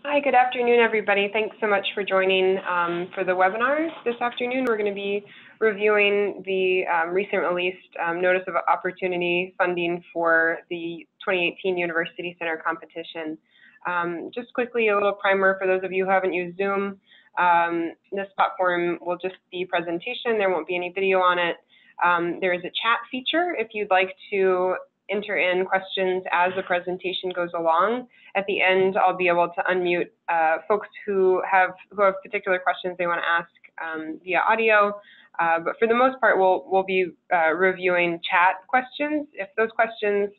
Hi, good afternoon, everybody. Thanks so much for joining for the webinar this afternoon. We're going to be reviewing the recent released Notice of Opportunity funding for the 2018 University Center competition. Just quickly, a little primer for those of you who haven't used Zoom. This platform will just be presentation. There won't be any video on it. There is a chat feature if you'd like to enter in questions as the presentation goes along. At the end, I'll be able to unmute folks who have particular questions they want to ask via audio. But for the most part, we'll be reviewing chat questions. If those questions,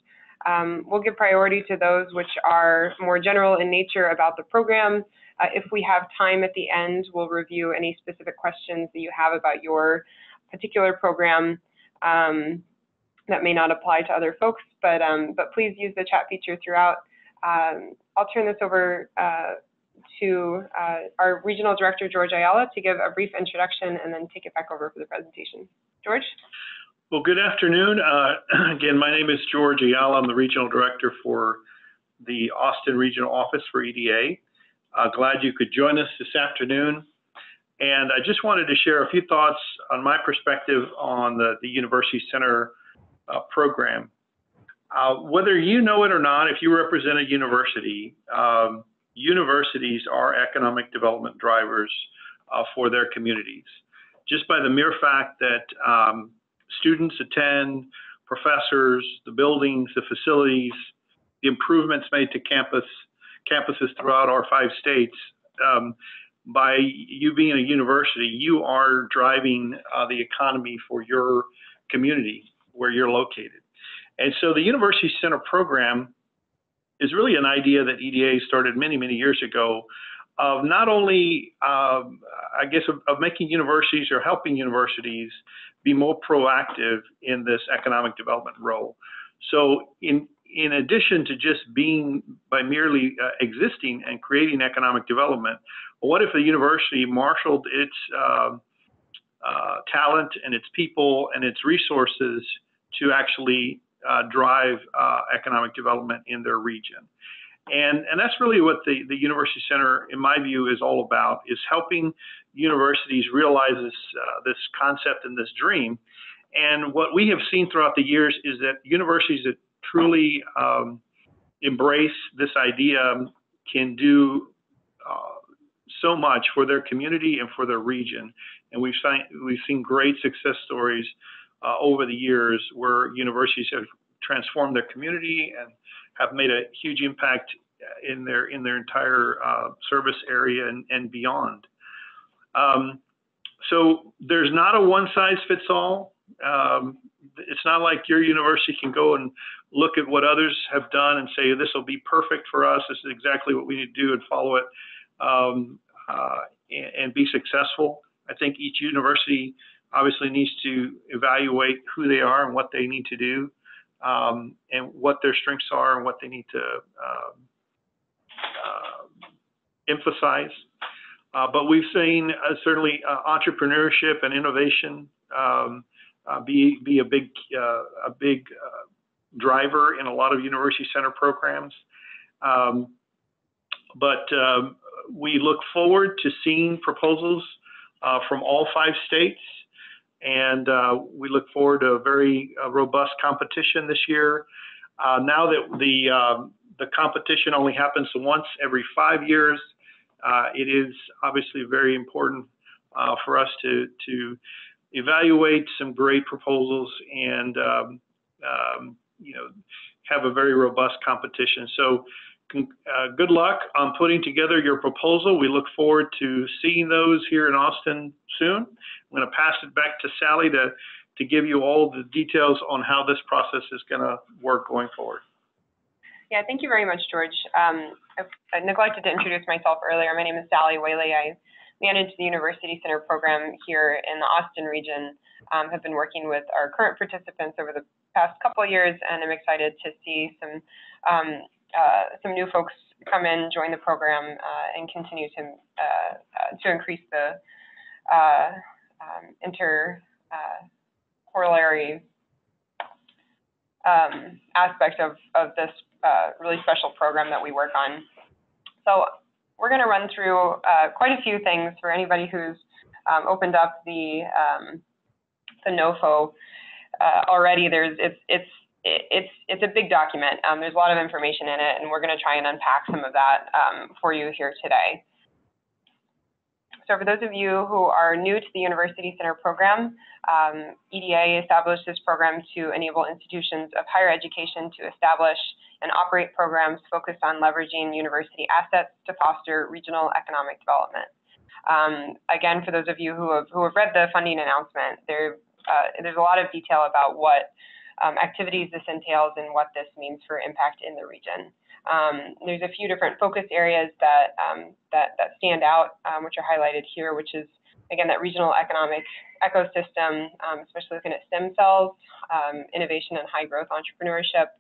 we'll give priority to those which are more general in nature about the program. If we have time at the end, we'll review any specific questions that you have about your particular program. That may not apply to other folks, but please use the chat feature throughout. I'll turn this over to our Regional Director, George Ayala, to give a brief introduction and then take it back over for the presentation. George? Well, good afternoon. Again, my name is George Ayala. I'm the Regional Director for the Austin Regional Office for EDA. Glad you could join us this afternoon. And I just wanted to share a few thoughts on my perspective on the University Center program. Whether you know it or not, if you represent a university, universities are economic development drivers for their communities. Just by the mere fact that students attend, professors, the buildings, the facilities, the improvements made to campuses throughout our 5 states, by you being a university, you are driving the economy for your community where you're located. And so the University Center program is really an idea that EDA started many, many years ago of not only, I guess, of making universities or helping universities be more proactive in this economic development role. So in addition to just being by merely existing and creating economic development, what if a university marshaled its talent and its people and its resources to actually drive economic development in their region? And that's really what the University Center, in my view, is all about, is helping universities realize this concept and this dream. And what we have seen throughout the years is that universities that truly embrace this idea can do so much for their community and for their region. And we've seen great success stories over the years where universities have transformed their community and have made a huge impact in their entire service area and beyond. So there's not a one-size-fits-all. It's not like your university can go and look at what others have done and say, this will be perfect for us. This is exactly what we need to do and follow it and be successful. I think each university obviously needs to evaluate who they are and what they need to do and what their strengths are and what they need to emphasize. But we've seen certainly entrepreneurship and innovation be a big driver in a lot of University Center programs. But we look forward to seeing proposals from all 5 states. And we look forward to a very robust competition this year. Now that the competition only happens once every 5 years, it is obviously very important for us to evaluate some great proposals and have a very robust competition. So good luck on putting together your proposal. We look forward to seeing those here in Austin soon. I'm going to pass it back to Sally to give you all the details on how this process is going to work going forward. Yeah, thank you very much, George. I neglected to introduce myself earlier. My name is Sally Whaley. I manage the University Center program here in the Austin region. Have been working with our current participants over the past couple of years, and I'm excited to see some new folks come in, join the program, and continue to increase the intercorollary aspect of this really special program that we work on. So we're going to run through quite a few things for anybody who's opened up the NOFO already. It's a big document. There's a lot of information in it, and we're going to try and unpack some of that for you here today. So for those of you who are new to the University Center program, EDA established this program to enable institutions of higher education to establish and operate programs focused on leveraging university assets to foster regional economic development. Again, for those of you who have read the funding announcement, there's a lot of detail about what activities this entails and what this means for impact in the region. There's a few different focus areas that stand out, which are highlighted here, which is, again, that regional economic ecosystem, especially looking at stem cells, innovation and high growth entrepreneurship,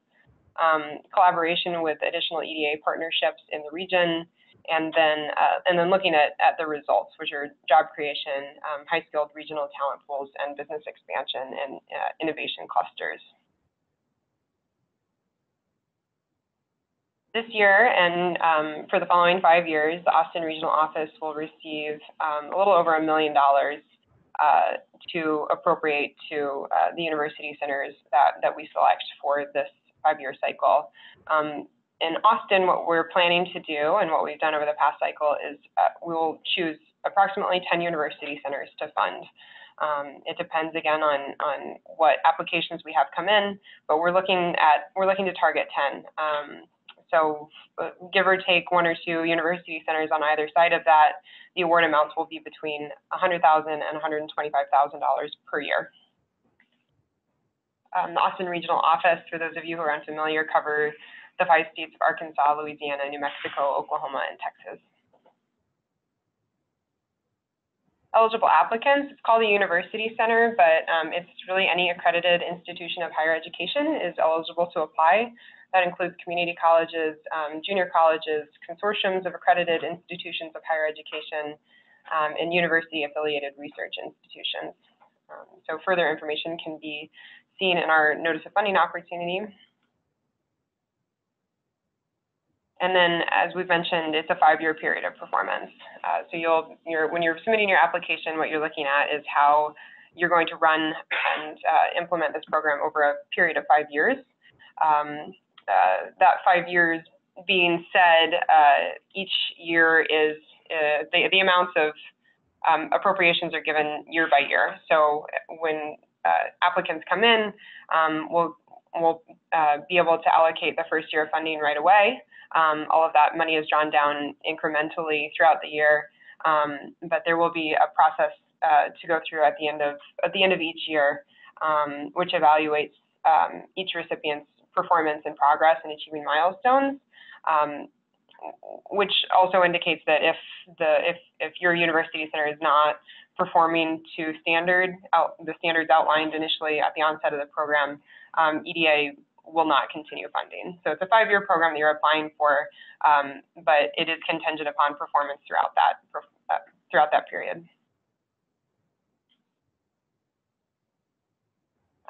collaboration with additional EDA partnerships in the region, and then looking at the results, which are job creation, high-skilled regional talent pools, and business expansion and innovation clusters. This year and for the following 5 years, the Austin Regional Office will receive a little over $1 million to appropriate to the university centers that we select for this 5-year cycle. In Austin, what we're planning to do and what we've done over the past cycle is we will choose approximately 10 university centers to fund. It depends again on what applications we have come in, but we're looking to target 10. So give or take 1 or 2 university centers on either side of that, the award amounts will be between $100,000 and $125,000 per year. The Austin Regional Office, for those of you who are unfamiliar, covers the 5 states of Arkansas, Louisiana, New Mexico, Oklahoma, and Texas. Eligible applicants, it's called a university center, but it's really any accredited institution of higher education is eligible to apply. That includes community colleges, junior colleges, consortiums of accredited institutions of higher education, and university-affiliated research institutions. So further information can be seen in our Notice of Funding Opportunity. And then, as we've mentioned, it's a 5-year period of performance. So when you're submitting your application, what you're looking at is how you're going to run and implement this program over a period of 5 years. That 5 years being said, each year is the amounts of appropriations are given year by year. So when applicants come in, we'll be able to allocate the first year of funding right away. All of that money is drawn down incrementally throughout the year, but there will be a process to go through at the end of each year, which evaluates each recipient's performance and progress in achieving milestones, which also indicates that if your university center is not performing to the standards outlined initially at the onset of the program, EDA will not continue funding. So it's a 5-year program that you're applying for, but it is contingent upon performance throughout that period.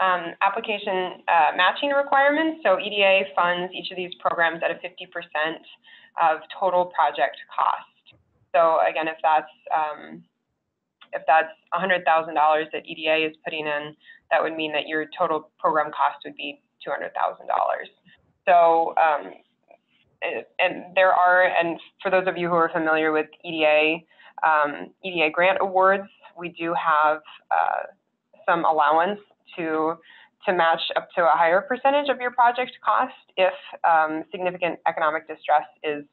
Application matching requirements. So EDA funds each of these programs at a 50% of total project cost. So again, if that's $100,000 that EDA is putting in, that would mean that your total program cost would be $200,000. So, and for those of you who are familiar with EDA grant awards, we do have some allowance to match up to a higher percentage of your project cost if significant economic distress is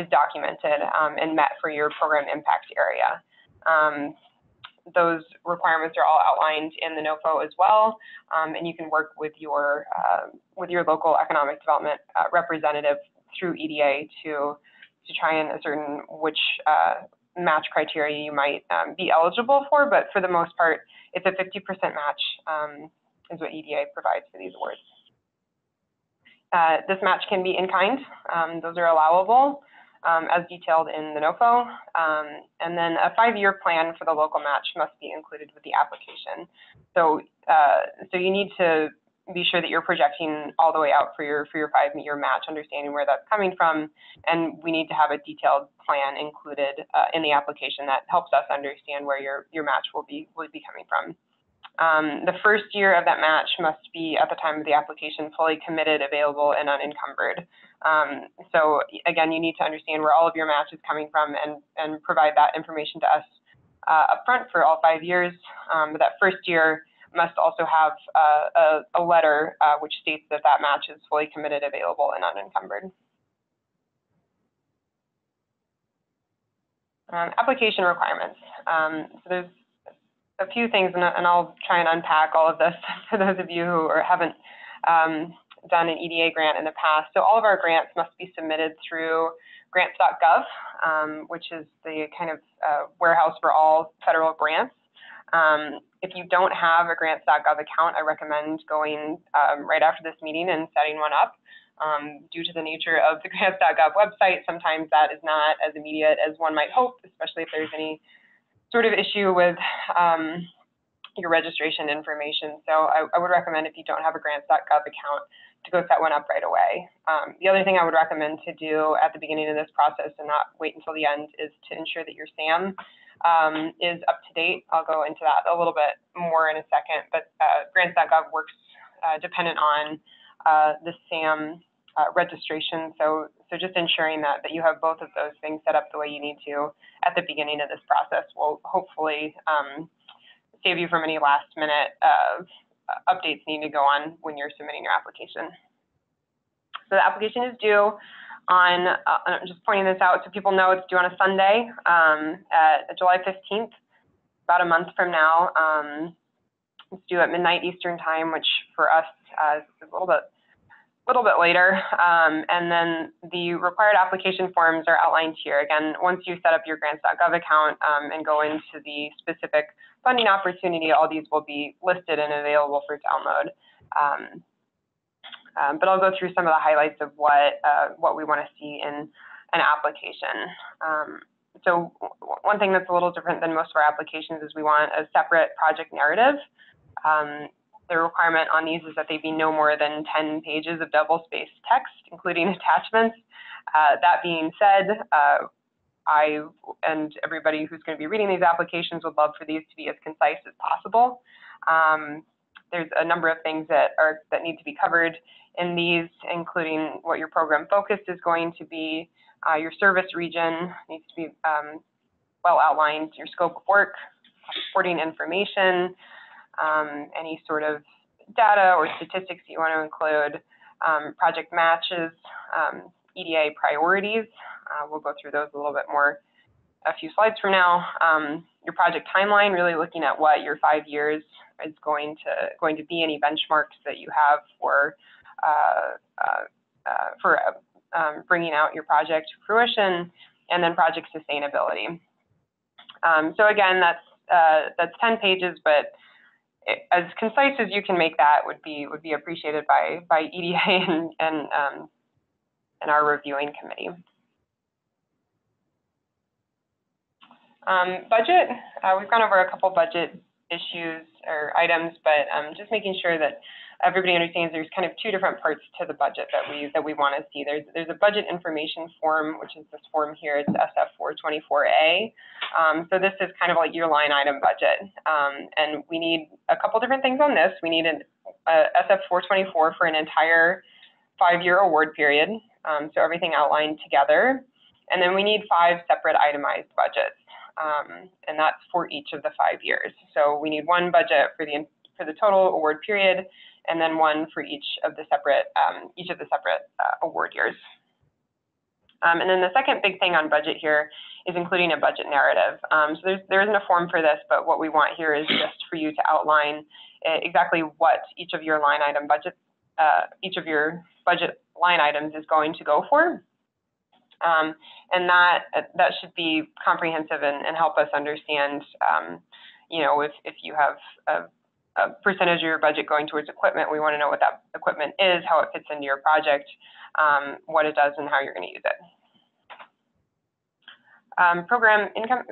documented and met for your program impact area. Those requirements are all outlined in the NOFO as well, and you can work with your local economic development representative through EDA to try and ascertain which match criteria you might be eligible for, but for the most part, it's a 50% match is what EDA provides for these awards. This match can be in kind. Those are allowable as detailed in the NOFO. And then a 5-year plan for the local match must be included with the application. So, so you need to be sure that you're projecting all the way out for your 5-year match, understanding where that's coming from, and we need to have a detailed plan included in the application that helps us understand where your match will be coming from. The first year of that match must be, at the time of the application, fully committed, available, and unencumbered. So again, you need to understand where all of your match is coming from and provide that information to us upfront for all 5 years. But that first year must also have a letter which states that that match is fully committed, available, and unencumbered. Application requirements. So there's a few things, and I'll try and unpack all of this for those of you who haven't done an EDA grant in the past. So all of our grants must be submitted through grants.gov, which is the kind of warehouse for all federal grants. If you don't have a grants.gov account, I recommend going right after this meeting and setting one up. Due to the nature of the grants.gov website, sometimes that is not as immediate as one might hope, especially if there's any sort of issue with your registration information. So I would recommend, if you don't have a grants.gov account, to go set one up right away. The other thing I would recommend to do at the beginning of this process and not wait until the end is to ensure that your SAM is up to date. I'll go into that a little bit more in a second, but grants.gov works dependent on the SAM registration. So just ensuring that you have both of those things set up the way you need to at the beginning of this process will hopefully save you from any last minute updates needing to go on when you're submitting your application. So the application is due on, I'm just pointing this out so people know, it's due on a Sunday at July 15th, about a month from now. It's due at midnight Eastern time, which for us is a little bit later. And then the required application forms are outlined here. Again, once you set up your grants.gov account and go into the specific funding opportunity, all these will be listed and available for download. But I'll go through some of the highlights of what we want to see in an application. So one thing that's a little different than most of our applications is we want a separate project narrative. The requirement on these is that they be no more than 10 pages of double-spaced text, including attachments. That being said, I and everybody who's going to be reading these applications would love for these to be as concise as possible. There's a number of things that need to be covered in these, including what your program focus is going to be. Your service region needs to be well outlined, your scope of work, supporting information, any sort of data or statistics that you want to include, project matches, EDA priorities. We'll go through those a little bit more a few slides from now. Your project timeline, really looking at what your 5 years is going to be, any benchmarks that you have for bringing out your project to fruition, and then project sustainability. So again, that's 10 pages, but as concise as you can make that would be appreciated by EDA and our reviewing committee. Budget, we've gone over a couple budget issues or items, but just making sure that everybody understands there's kind of two different parts to the budget that we want to see. There's a budget information form, which is this form here. It's SF424A. So this is kind of like your line item budget, and we need a couple different things on this. We need an SF424 for an entire 5-year award period, so everything outlined together, and then we need 5 separate itemized budgets. And that's for each of the 5 years. So we need one budget for the total award period, and then one for each of the separate award years. And then the second big thing on budget here is including a budget narrative. So there isn't a form for this, but what we want here is just for you to outline exactly what each of your line item budgets, each of your budget line items is going to go for. And that should be comprehensive and help us understand, you know, if you have a percentage of your budget going towards equipment, we want to know what that equipment is, how it fits into your project, what it does, and how you're going to use it. Program income.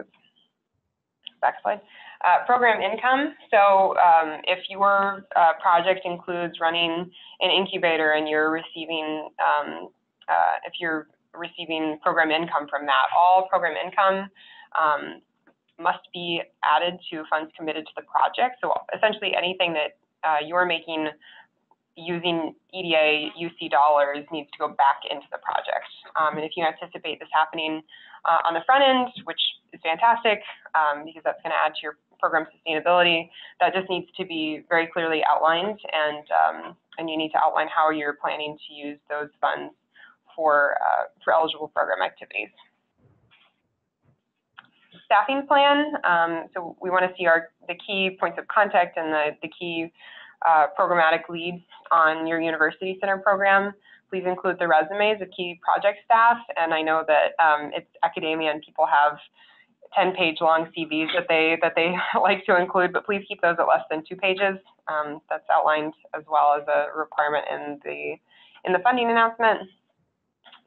back slide. Program income. So if your project includes running an incubator and you're receiving, if you're receiving program income from that, all program income must be added to funds committed to the project. So essentially anything that you're making using EDA UC dollars needs to go back into the project. And if you anticipate this happening on the front end, which is fantastic because that's going to add to your program sustainability, that just needs to be very clearly outlined, and you need to outline how you're planning to use those funds for eligible program activities. Staffing plan. So we want to see the key points of contact and the key programmatic leads on your University Center program. Please include the resumes of key project staff. And I know that it's academia and people have 10-page long CVs that they like to include, but please keep those at less than 2 pages. That's outlined as well as a requirement in the funding announcement.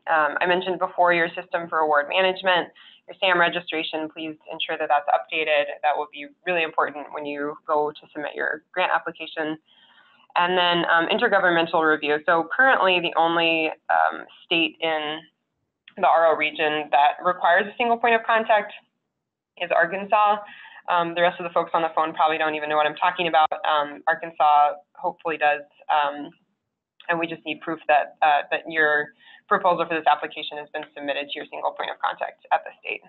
I mentioned before your system for award management, your SAM registration. Please ensure that that's updated. That will be really important when you go to submit your grant application. And then intergovernmental review. So currently the only state in the RO region that requires a single point of contact is Arkansas. The rest of the folks on the phone probably don't even know what I'm talking about. Arkansas hopefully does, and we just need proof that that your proposal for this application has been submitted to your single point of contact at the state.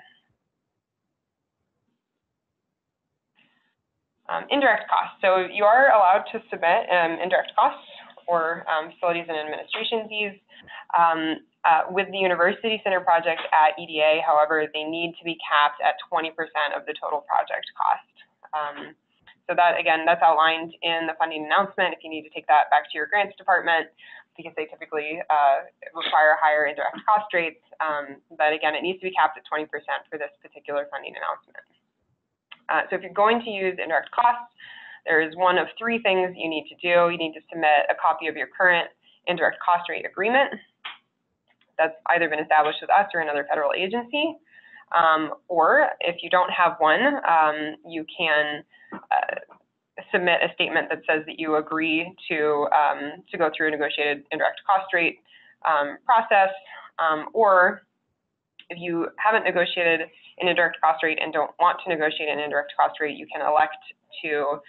Indirect costs. So you are allowed to submit indirect costs or facilities and administration fees. With the University Center project at EDA, however, they need to be capped at 20% of the total project cost. So that, again, that's outlined in the funding announcement if you need to take that back to your grants department, because they typically require higher indirect cost rates. But again, it needs to be capped at 20% for this particular funding announcement. So if you're going to use indirect costs, there is one of 3 things you need to do. You need to submit a copy of your current indirect cost rate agreement that's either been established with us or another federal agency. Or if you don't have one, you can submit a statement that says that you agree to go through a negotiated indirect cost rate process. Or if you haven't negotiated an indirect cost rate and don't want to negotiate an indirect cost rate, you can elect to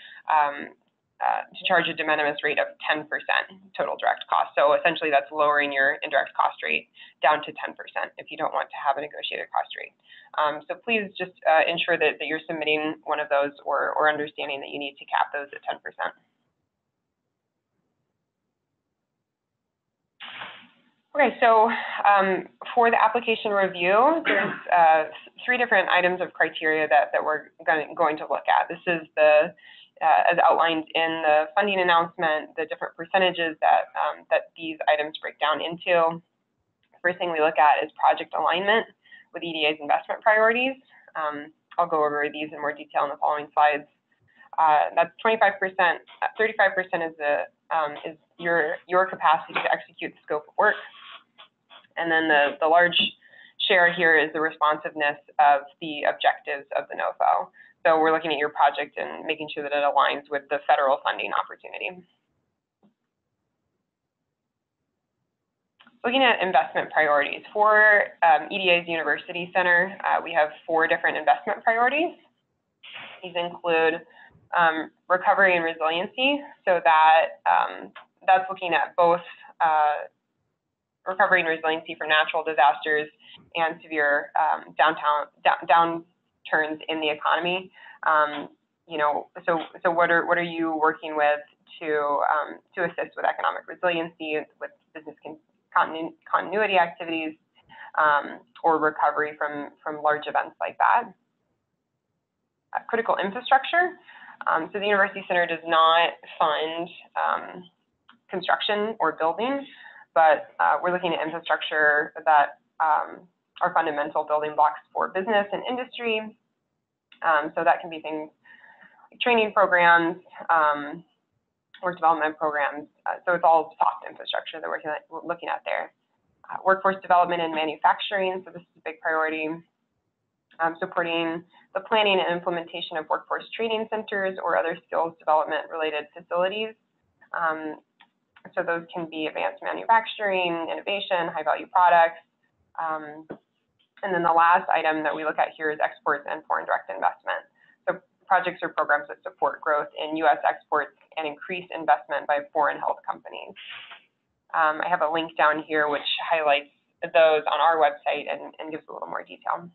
charge a de minimis rate of 10% total direct cost. So essentially that's lowering your indirect cost rate down to 10% if you don't want to have a negotiated cost rate. So please just ensure that you're submitting one of those or understanding that you need to cap those at 10%. Okay, so for the application review, there's 3 different items of criteria that we're going to look at. This is the, as outlined in the funding announcement, the different percentages that these items break down into. First thing we look at is project alignment with EDA's investment priorities. I'll go over these in more detail in the following slides. That's 25%, 35% is your capacity to execute the scope of work. And then the large share here is the responsiveness of the objectives of the NOFO. So we're looking at your project and making sure that it aligns with the federal funding opportunity. Looking at investment priorities. For EDA's University Center, we have 4 different investment priorities. These include recovery and resiliency. So that's looking at both recovery and resiliency for natural disasters and severe downturns in the economy. You know, so what are you working with to assist with economic resiliency, with business continuity activities, or recovery from large events like that? Critical infrastructure. So the University Center does not fund construction or building, but we're looking at infrastructure that are fundamental building blocks for business and industry. So that can be things like training programs, work development programs. So it's all soft infrastructure that we're looking at there. Workforce development and manufacturing. So this is a big priority. supporting the planning and implementation of workforce training centers or other skills development related facilities. So those can be advanced manufacturing, innovation, high value products. And then the last item that we look at here is exports and foreign direct investment. So projects or programs that support growth in U.S. exports and increase investment by foreign health companies. I have a link down here which highlights those on our website and gives a little more detail.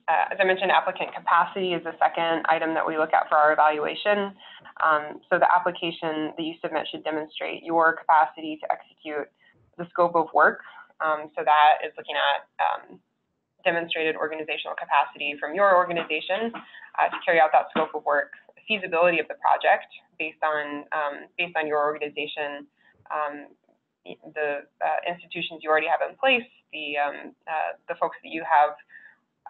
As I mentioned, applicant capacity is the second item that we look at for our evaluation. So the application that you submit should demonstrate your capacity to execute the scope of work. So that is looking at demonstrated organizational capacity from your organization to carry out that scope of work, feasibility of the project based on your organization, the institutions you already have in place, the folks that you have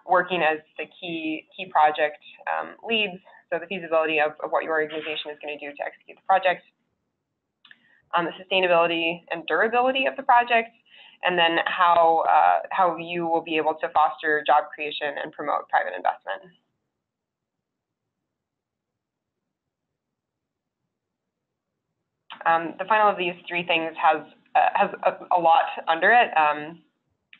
working as the key project leads, so the feasibility of what your organization is going to do to execute the project, the sustainability and durability of the project, and then how you will be able to foster job creation and promote private investment. The final of these three things has a lot under it.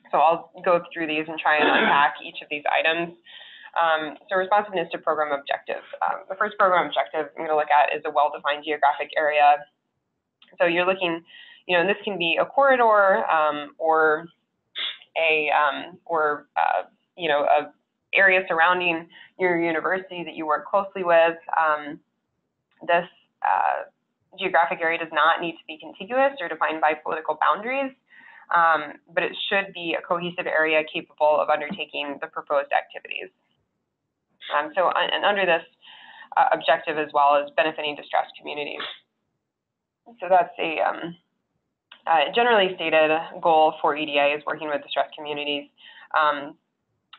So I'll go through these and try and unpack each of these items. So responsiveness to program objectives. The first program objective I'm going to look at is a well-defined geographic area. So you're looking, and this can be a corridor or a area surrounding your university that you work closely with. This geographic area does not need to be contiguous or defined by political boundaries. But it should be a cohesive area capable of undertaking the proposed activities. And under this objective as well as benefiting distressed communities. So that's a generally stated goal for EDA is working with distressed communities.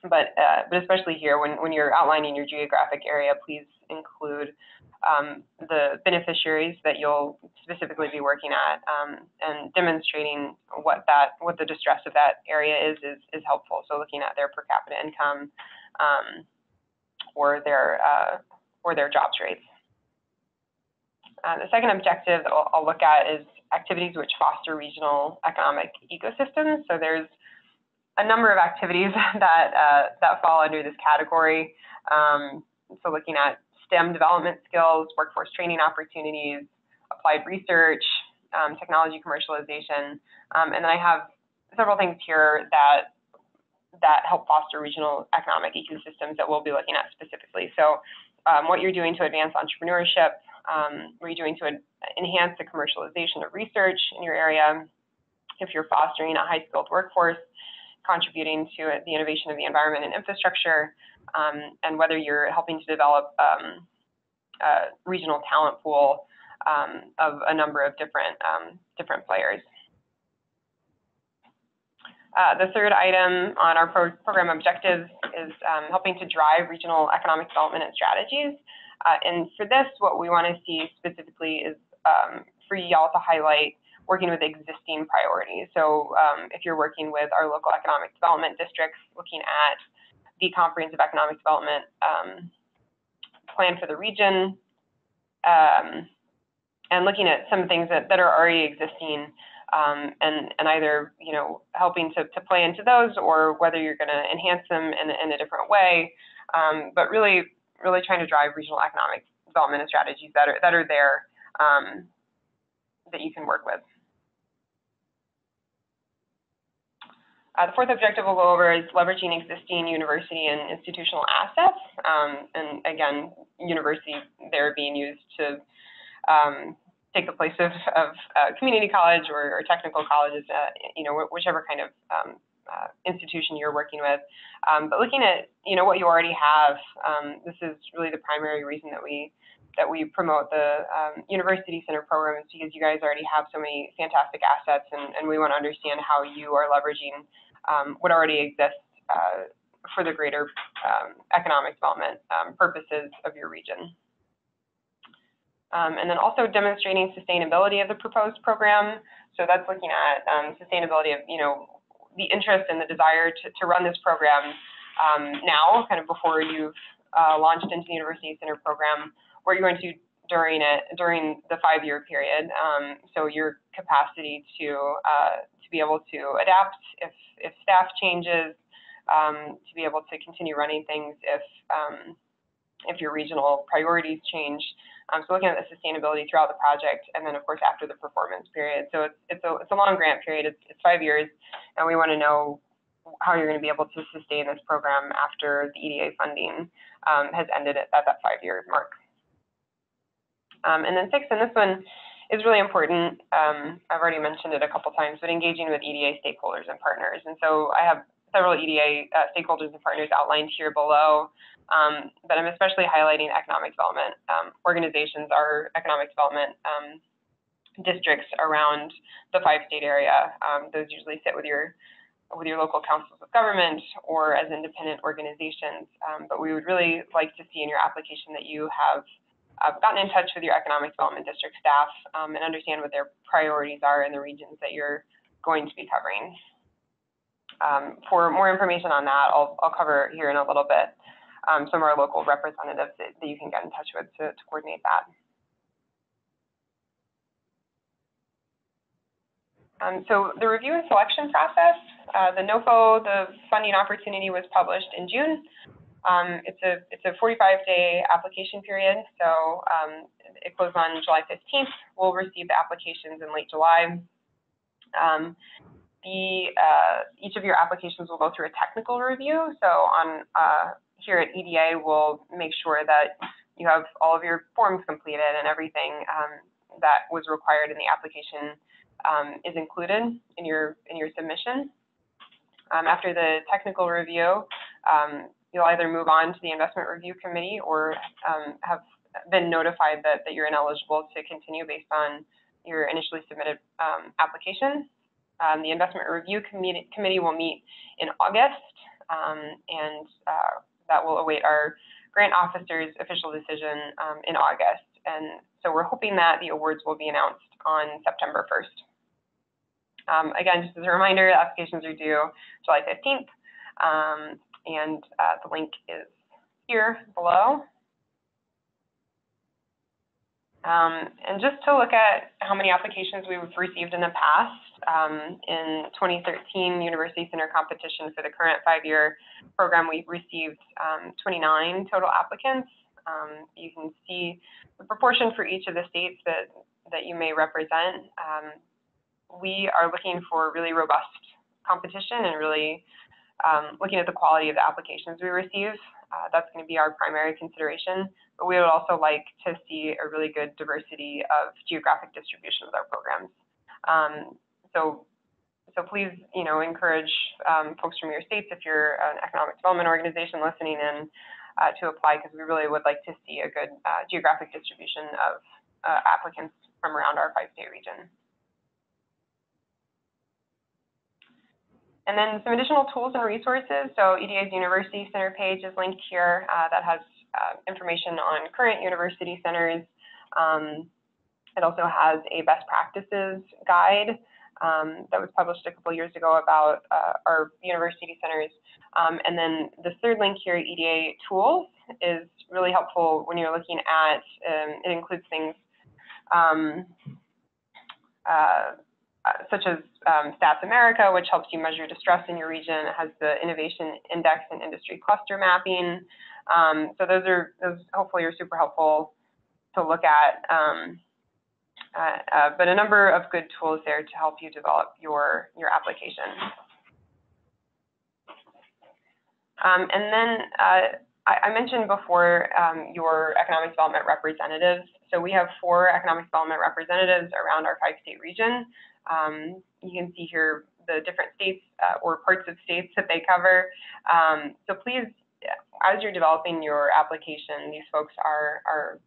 But especially here, when you're outlining your geographic area, please include the beneficiaries that you'll specifically be working at, and demonstrating what the distress of that area is helpful. So looking at their per capita income or their jobs rates. The second objective that I'll look at is activities which foster regional economic ecosystems. So there's a number of activities that fall under this category. So looking at STEM development skills, workforce training opportunities, applied research, technology commercialization, and then I have several things here that help foster regional economic ecosystems that we'll be looking at specifically. So what you're doing to advance entrepreneurship, what you're doing to enhance the commercialization of research in your area, if you're fostering a high-skilled workforce, contributing to the innovation of the environment and infrastructure, and whether you're helping to develop a regional talent pool of a number of different players. The third item on our program objectives is helping to drive regional economic development and strategies. And for this, what we want to see specifically is for y'all to highlight working with existing priorities. So if you're working with our local economic development districts, looking at the comprehensive economic development plan for the region, and looking at some things that are already existing, and either helping to play into those, or whether you're going to enhance them in a different way, but really trying to drive regional economic development and strategies that are there that you can work with. The fourth objective we'll go over is leveraging existing university and institutional assets. And again, university there being used to take the place of community college or technical colleges, whichever kind of institution you're working with. But looking at what you already have, this is really the primary reason that we promote the University Center programs, because you guys already have so many fantastic assets, and we want to understand how you are leveraging what already exists for the greater economic development purposes of your region. And then also demonstrating sustainability of the proposed program. So that's looking at sustainability of, the interest and the desire to run this program now, kind of before you've launched into the University Center program, what you're going to do during the 5-year period. So your capacity to be able to adapt if staff changes, to be able to continue running things if your regional priorities change. So looking at the sustainability throughout the project, and then of course after the performance period. So it's a long grant period. It's 5 years, and we want to know how you're going to be able to sustain this program after the EDA funding has ended at that 5-year mark. And then 6, and this one is really important. I've already mentioned it a couple times, but engaging with EDA stakeholders and partners. And so I have several EDA stakeholders and partners outlined here below, but I'm especially highlighting economic development organizations, our economic development districts around the 5-state area. Those usually sit with your local councils of government or as independent organizations, but we would really like to see in your application that you have gotten in touch with your economic development district staff and understand what their priorities are in the regions that you're going to be covering. For more information on that, I'll cover here in a little bit some of our local representatives that you can get in touch with to coordinate that. So the review and selection process, the NOFO, the funding opportunity was published in June. It's a 45-day application period, so it closed on July 15th. We'll receive the applications in late July. Each of your applications will go through a technical review. So here at EDA, we'll make sure that you have all of your forms completed and everything that was required in the application is included in your submission. After the technical review, you'll either move on to the investment review committee or have been notified that you're ineligible to continue based on your initially submitted application. The investment review committee will meet in August, and that will await our grant officer's official decision in August. And so we're hoping that the awards will be announced on September 1st. Again, just as a reminder, applications are due July 15th, and the link is here below. And just to look at how many applications we've received in the past, in 2013 University Center competition for the current 5-year program, we received 29 total applicants. You can see the proportion for each of the states that you may represent. We are looking for really robust competition and really looking at the quality of the applications we receive. That's going to be our primary consideration, but we would also like to see a really good diversity of geographic distribution with our programs. So please, encourage folks from your states, if you're an economic development organization listening in, to apply, because we really would like to see a good geographic distribution of applicants from around our 5-state region. And then some additional tools and resources. So EDA's University Center page is linked here. That has information on current university centers. It also has a best practices guide that was published a couple years ago about our university centers. And then the third link here, EDA tools, is really helpful when you're looking at, it includes things such as Stats America, which helps you measure distress in your region. It has the Innovation Index and Industry Cluster Mapping. So those hopefully are super helpful to look at. But a number of good tools there to help you develop your application. And then I mentioned before your economic development representatives. So we have 4 economic development representatives around our 5-state region. You can see here the different states or parts of states that they cover. So please, as you're developing your application, these folks are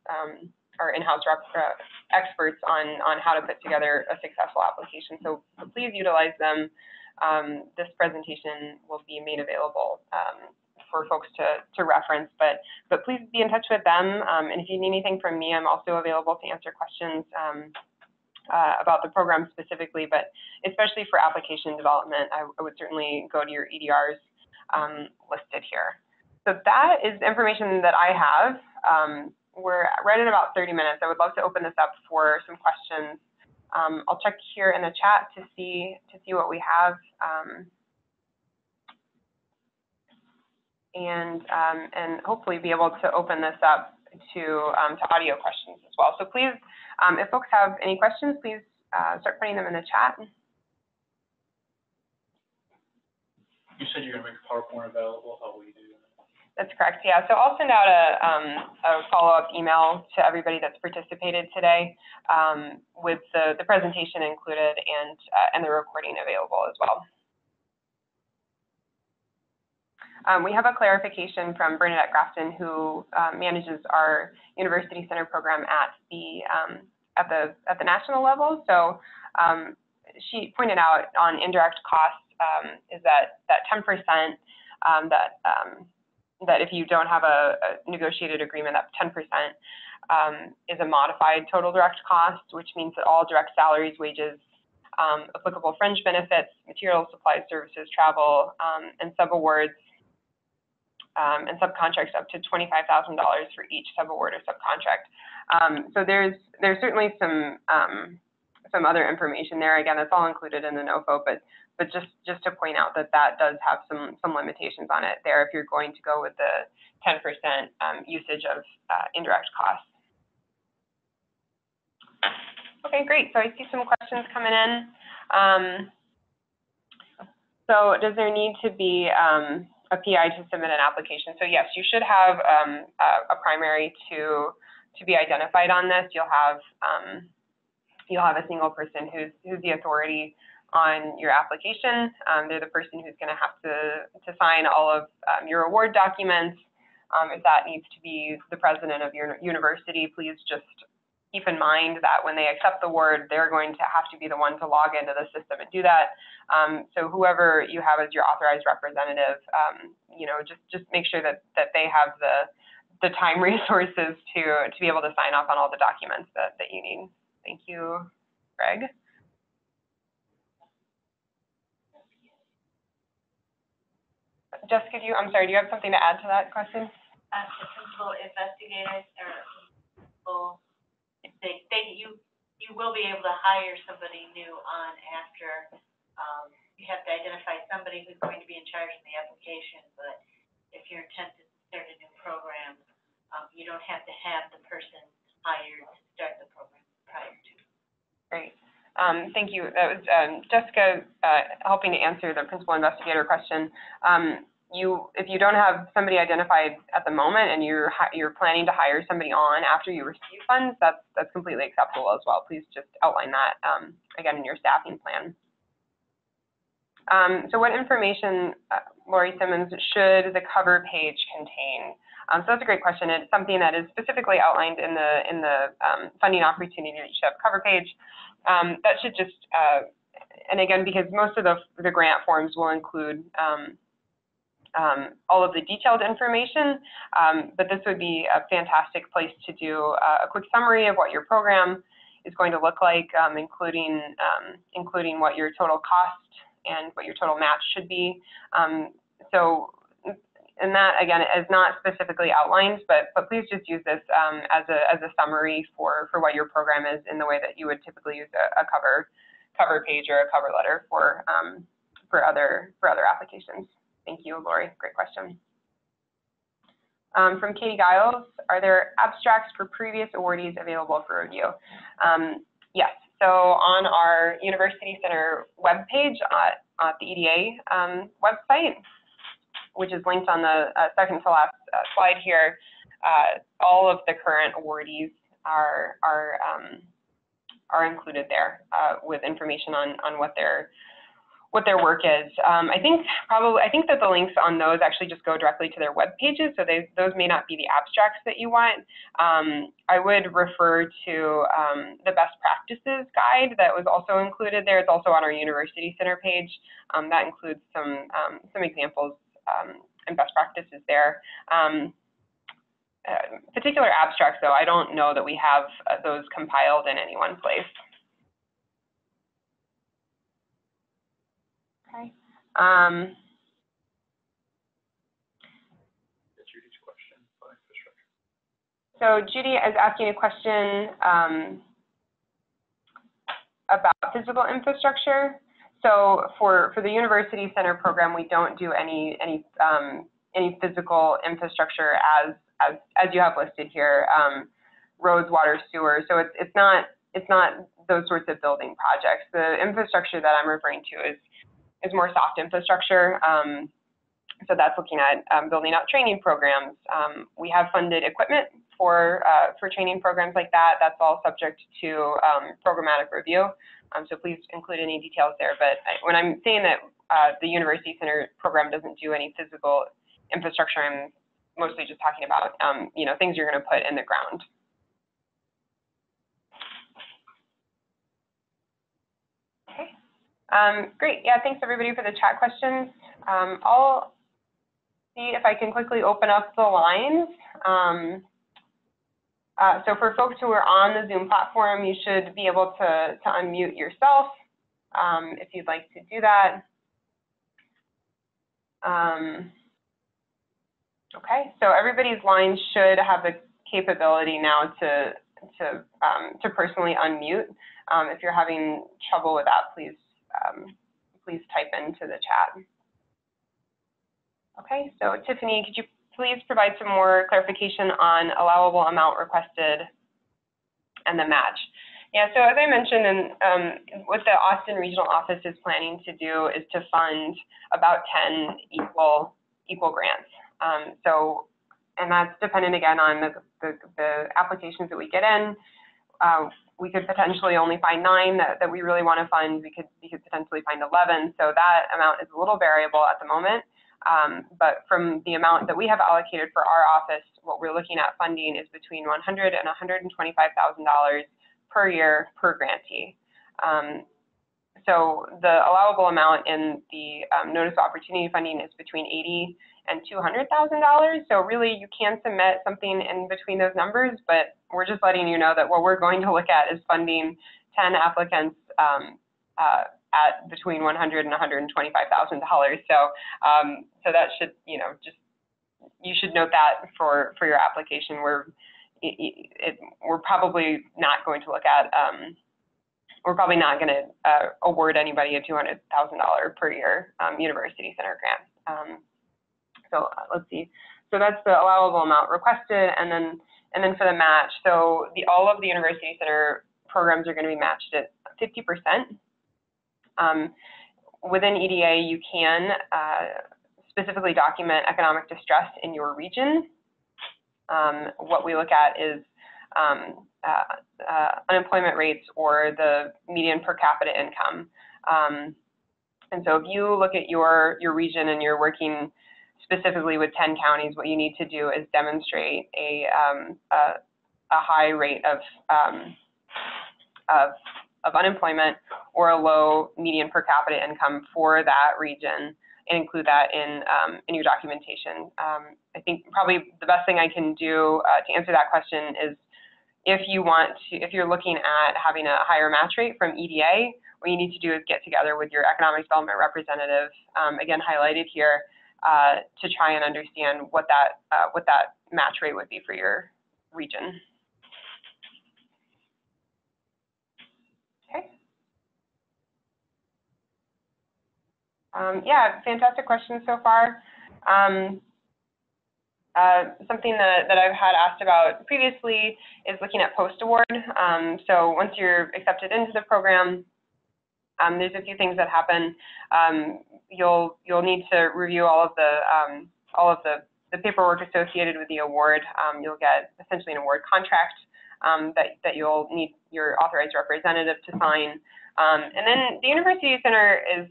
in-house experts on how to put together a successful application. So please utilize them. This presentation will be made available for folks to reference, but please be in touch with them. And if you need anything from me, I'm also available to answer questions about the program specifically, but especially for application development, I would certainly go to your EDRs listed here. So that is the information that I have. We're right at about 30 minutes. I would love to open this up for some questions. I'll check here in the chat to see what we have, and hopefully be able to open this up to audio questions as well. So please, if folks have any questions, please start putting them in the chat. You said you're going to make a PowerPoint available. How will you do that? That's correct. Yeah. So I'll send out a follow-up email to everybody that's participated today with the presentation included and the recording available as well. We have a clarification from Bernadette Grafton, who manages our University Center program at the national level. So she pointed out on indirect costs is that 10% that if you don't have a negotiated agreement, that 10% is a modified total direct cost, which means that all direct salaries, wages, applicable fringe benefits, materials, supplies, services, travel, and subawards and subcontracts up to $25,000 for each subaward or subcontract. So there's certainly some other information there. Again, that's all included in the NOFO, but just to point out that does have some limitations on it there if you're going to go with the 10% usage of indirect costs. Okay, great. So I see some questions coming in. So does there need to be a PI to submit an application? So yes, you should have a primary to be identified on this. You'll have a single person who's the authority on your application. They're the person who's going to have to sign all of your award documents. If that needs to be the president of your university, please just keep in mind that when they accept the award, they're going to have to be the one to log into the system and do that. So whoever you have as your authorized representative, just make sure that they have the time resources to be able to sign off on all the documents that you need. Thank you, Greg. Jessica, I'm sorry, do you have something to add to that question? The principal investigators or you will be able to hire somebody new on after you have to identify somebody who's going to be in charge of the application, but if your intent is to start a new program, you don't have to have the person hired to start the program prior to. Great. Thank you. That was Jessica helping to answer the principal investigator question. If you don't have somebody identified at the moment and you're planning to hire somebody on after you receive funds, that's completely acceptable as well. Please just outline that again in your staffing plan. So what information, Lori Simmons, should the cover page contain? So that's a great question. It's something that is specifically outlined in the funding opportunity that you should have cover page. That should just, and again, because most of the grant forms will include all of the detailed information, but this would be a fantastic place to do a quick summary of what your program is going to look like, including what your total cost and what your total match should be. And that, again, is not specifically outlined, but please just use this as a summary for what your program is in the way that you would typically use a cover page or a cover letter for other applications. Thank you, Lori. Great question. From Katie Giles, are there abstracts for previous awardees available for review? Yes. So on our University Center webpage at the EDA website, which is linked on the second to last slide here, all of the current awardees are included there with information on what their work is. I think that the links on those actually just go directly to their web pages, so those may not be the abstracts that you want. I would refer to the best practices guide that was also included there. It's also on our University Center page. That includes some examples and best practices there. Particular abstracts, though, I don't know that we have those compiled in any one place. Okay. Judy's question about infrastructure. So Judy is asking a question about physical infrastructure. So for the University Center program, we don't do any physical infrastructure as you have listed here, roads, water, sewer. So it's not those sorts of building projects. The infrastructure that I'm referring to is more soft infrastructure. So that's looking at building out training programs. We have funded equipment for training programs like that. That's all subject to programmatic review. So please include any details there. But when I'm saying that the University Center program doesn't do any physical infrastructure, I'm mostly just talking about things you're going to put in the ground. Okay. Great. Yeah, thanks everybody for the chat questions. I'll see if I can quickly open up the lines. So for folks who are on the Zoom platform, you should be able to unmute yourself if you'd like to do that. Okay, so everybody's line should have the capability now to personally unmute. If you're having trouble with that, please type into the chat. Okay, so Tiffany, could you please provide some more clarification on allowable amount requested and the match? Yeah, so as I mentioned, what the Austin Regional Office is planning to do is to fund about 10 equal grants. And that's dependent again on the applications that we get in. We could potentially only find 9 that we really want to fund. We could potentially find 11. So that amount is a little variable at the moment. But from the amount that we have allocated for our office, what we're looking at funding is between $100,000 and $125,000 per year per grantee. So the allowable amount in the Notice of Opportunity funding is between $80,000 and $200,000. So really you can submit something in between those numbers, but we're just letting you know that what we're going to look at is funding 10 applicants at between $100,000 and $125,000. So that should, you should note that for your application. We're probably not going to look at, we're probably not going to award anybody a $200,000 per year University Center grant. So let's see. So that's the allowable amount requested, and then for the match. So all of the University Center programs are going to be matched at 50%. Within EDA, you can specifically document economic distress in your region. What we look at is unemployment rates or the median per capita income. And so if you look at your region and you're working specifically with 10 counties, what you need to do is demonstrate a high rate of unemployment or a low median per capita income for that region, and include that in your documentation. I think probably the best thing I can do to answer that question is if you're looking at having a higher match rate from EDA, what you need to do is get together with your economic development representative, again highlighted here, to try and understand what that match rate would be for your region. Okay. Yeah, fantastic questions so far. Something that I've had asked about previously is looking at post-award. So once you're accepted into the program, there's a few things that happen. You'll need to review all of the paperwork associated with the award. You'll get essentially an award contract that you'll need your authorized representative to sign. And then the University Center is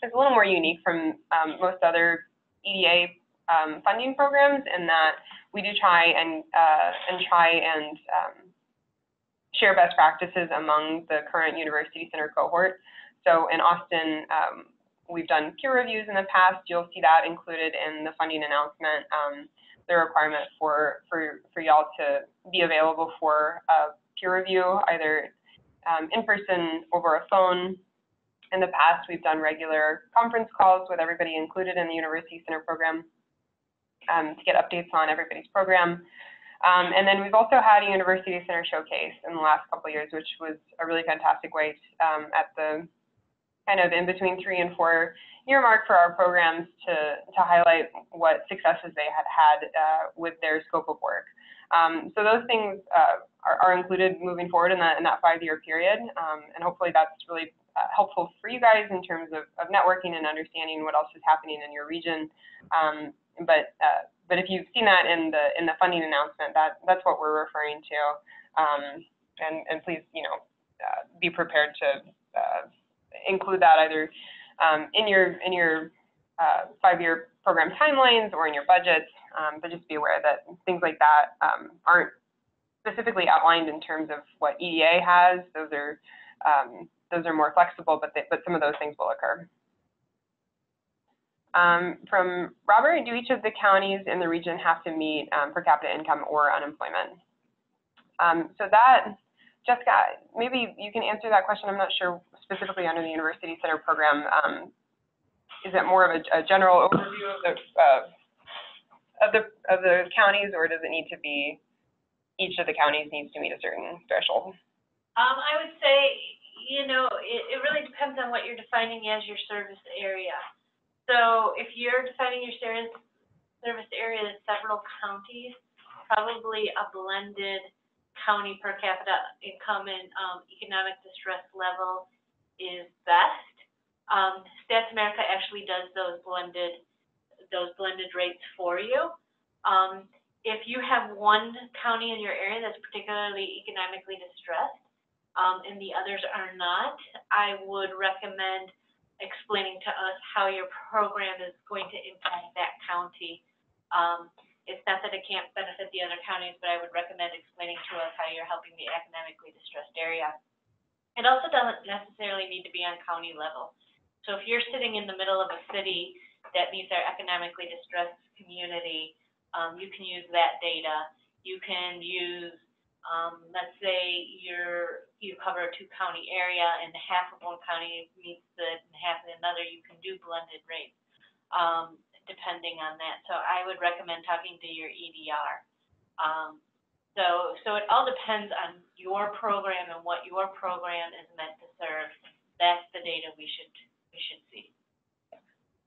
a little more unique from most other EDA funding programs in that we do try and share best practices among the current University Center cohort. So in Austin, we've done peer reviews in the past. You'll see that included in the funding announcement, the requirement for y'all to be available for a peer review, either in person, over a phone. In the past, we've done regular conference calls with everybody included in the University Center program to get updates on everybody's program. And then we've also had a University Center showcase in the last couple of years, which was a really fantastic way at the kind of in between 3 and 4 year mark for our programs to highlight what successes they had with their scope of work. So those things are included moving forward in that 5-year period, and hopefully that's really helpful for you guys in terms of networking and understanding what else is happening in your region. But if you've seen that in the funding announcement, that's what we're referring to, and please, be prepared to include that either in your 5-year program timelines or in your budgets, but just be aware that things like that aren't specifically outlined in terms of what EDA has. Those are more flexible, but some of those things will occur. From Robert, do each of the counties in the region have to meet per capita income or unemployment? So that, Jessica, maybe you can answer that question. I'm not sure specifically under the University Center program. Is it more of a general overview of the counties, or does it need to be each of the counties needs to meet a certain threshold? I would say, it really depends on what you're defining as your service area. So if you're defining your service area as several counties, probably a blended county per capita income and economic distress level is best. Stats America actually does those blended rates for you. If you have one county in your area that's particularly economically distressed, and the others are not, I would recommend explaining to us how your program is going to impact that county. It's not that it can't benefit the other counties, but I would recommend explaining to us how you're helping the economically distressed area. It also doesn't necessarily need to be on county level. So if you're sitting in the middle of a city that meets our economically distressed community, you can use that data. You can use, let's say you cover a 2-county area and half of one county meets half of another, you can do blended rates, depending on that. So I would recommend talking to your EDR. So it all depends on your program and what your program is meant to serve. That's the data we should see.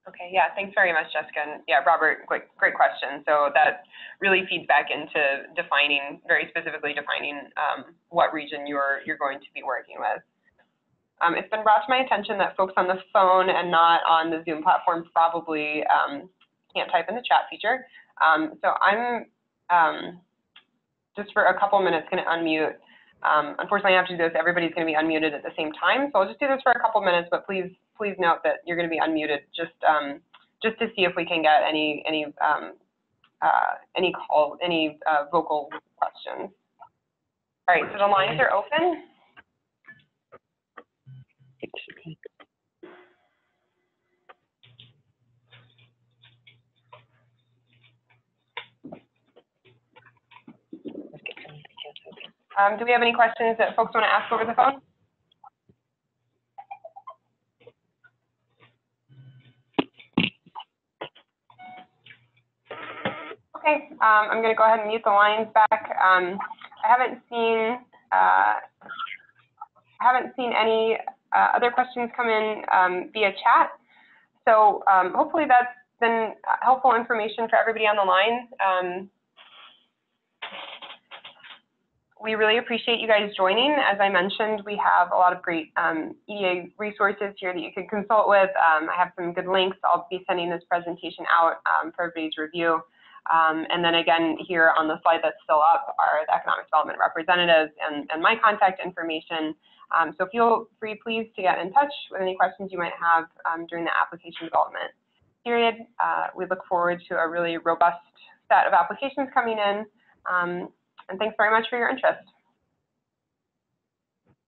Okay, yeah, thanks very much, Jessica. And yeah, Robert, great question. So that really feeds back into very specifically defining what region you're going to be working with. It's been brought to my attention that folks on the phone and not on the Zoom platform probably can't type in the chat feature. So I'm just for a couple minutes going to unmute. Unfortunately, I have to do this. Everybody's going to be unmuted at the same time. So I'll just do this for a couple minutes, but please note that you're going to be unmuted just to see if we can get any vocal questions. All right, so the lines are open. Do we have any questions that folks want to ask over the phone? Okay, I'm going to go ahead and mute the lines back. I haven't seen any other questions come in via chat. So hopefully that's been helpful information for everybody on the line. We really appreciate you guys joining. As I mentioned, we have a lot of great EDA resources here that you can consult with. I have some good links. I'll be sending this presentation out for everybody's review. And then again, here on the slide that's still up are the economic development representatives and my contact information. So feel free, please, to get in touch with any questions you might have during the application development period. We look forward to a really robust set of applications coming in. And thanks very much for your interest.